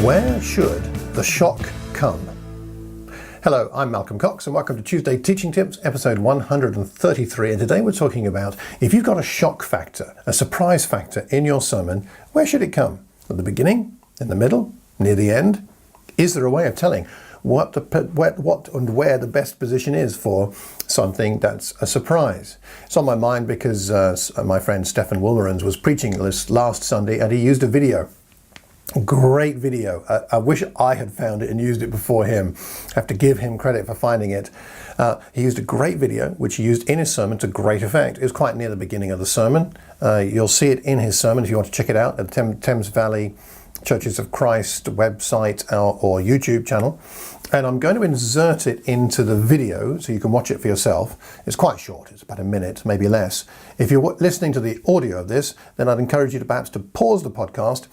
Where should the shock come? Hello, I'm Malcolm Cox and welcome to Tuesday Teaching Tips, episode 133. And today we're talking about if you've got a shock factor, a surprise factor in your sermon, where should it come? At the beginning? In the middle? Near the end? Is there a way of telling what and where the best position is for something that's a surprise? It's on my mind because my friend Stefan Wolmerans was preaching this last Sunday and he used a video. Great video. I wish I had found it and used it before him. I have to give him credit for finding it. He used a great video which he used in his sermon to great effect. It was quite near the beginning of the sermon. You'll see it in his sermon if you want to check it out at the Thames Valley Churches of Christ website or YouTube channel. And I'm going to insert it into the video so you can watch it for yourself. It's quite short, it's about a minute, maybe less. If you're listening to the audio of this, then I'd encourage you to perhaps to pause the podcast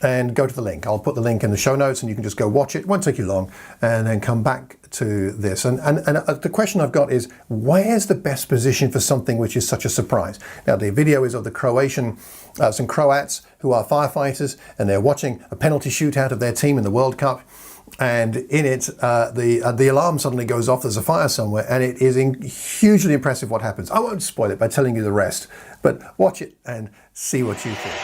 and go to the link. I'll put the link in the show notes and you can just go watch it. It won't take you long, and then come back to this. And the question I've got is, where's the best position for something which is such a surprise? Now, the video is of the Croatian, some Croats who are firefighters, and they're watching a penalty shootout of their team in the World Cup. And in it, the alarm suddenly goes off, there's a fire somewhere, and it is hugely impressive what happens. I won't spoil it by telling you the rest, but watch it and see what you think.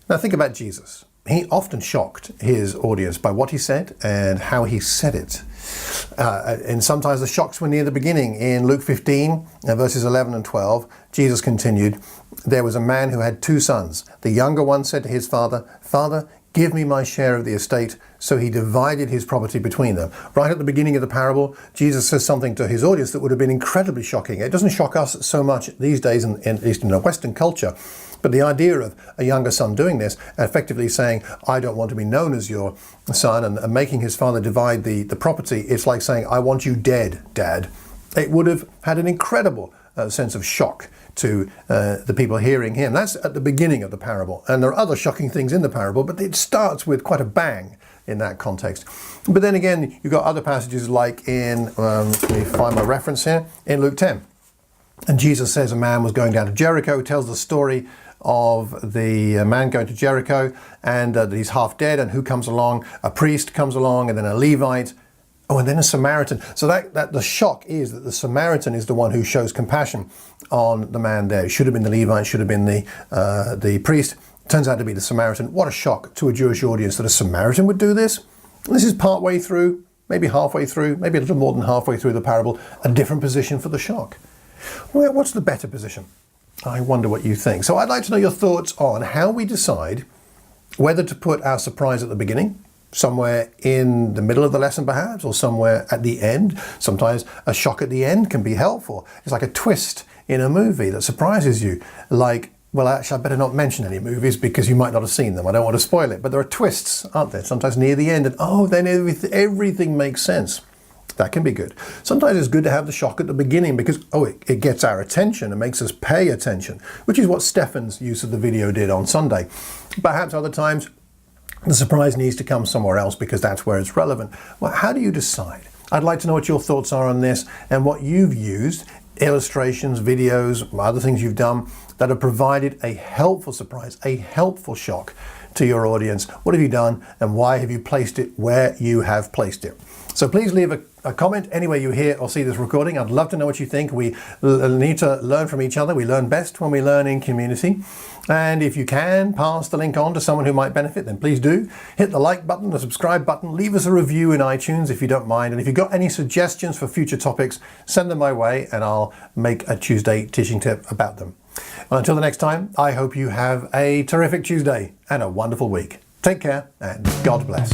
Now think about Jesus. He often shocked his audience by what he said and how he said it. And sometimes the shocks were near the beginning. In Luke 15, verses 11 and 12, Jesus continued, "There was a man who had 2 sons. The younger one said to his father, 'Father, give me my share of the estate.' So he divided his property between them." Right at the beginning of the parable, Jesus says something to his audience that would have been incredibly shocking. It doesn't shock us so much these days, at least in the Western culture. But the idea of a younger son doing this, effectively saying, "I don't want to be known as your son," and making his father divide the property, it's like saying, "I want you dead, Dad." It would have had an incredible sense of shock to the people hearing him. That's at the beginning of the parable. And there are other shocking things in the parable, but it starts with quite a bang in that context. But then again, you've got other passages like in, let me find my reference here, in Luke 10. And Jesus says a man was going down to Jericho, tells the story of the man going to Jericho, and that he's half dead, and who comes along? A priest comes along, and then a Levite, and then a Samaritan. So that the shock is that the Samaritan is the one who shows compassion on the man there. It should have been the Levite, should have been the priest. Turns out to be the Samaritan. What a shock to a Jewish audience that a Samaritan would do this. This is part way through, maybe halfway through, maybe a little more than halfway through the parable, a different position for the shock. Well, what's the better position? I wonder what you think. So I'd like to know your thoughts on how we decide whether to put our surprise at the beginning, somewhere in the middle of the lesson perhaps, or somewhere at the end. Sometimes a shock at the end can be helpful. It's like a twist in a movie that surprises you. Like, well, actually, I better not mention any movies because you might not have seen them. I don't want to spoil it. But there are twists, aren't there? Sometimes near the end, and then everything makes sense. That can be good. Sometimes it's good to have the shock at the beginning because, it gets our attention and makes us pay attention, which is what Stefan's use of the video did on Sunday. Perhaps other times, the surprise needs to come somewhere else because that's where it's relevant. Well, how do you decide? I'd like to know what your thoughts are on this and what you've used, illustrations, videos, other things you've done that have provided a helpful surprise, a helpful shock to your audience. What have you done and why have you placed it where you have placed it? So please leave a comment anywhere you hear or see this recording. I'd love to know what you think. We need to learn from each other. We learn best when we learn in community. And if you can pass the link on to someone who might benefit, then please do. Hit the like button, the subscribe button, leave us a review in iTunes if you don't mind. And if you've got any suggestions for future topics, send them my way and I'll make a Tuesday teaching tip about them. Well, until the next time, I hope you have a terrific Tuesday and a wonderful week. Take care and God bless.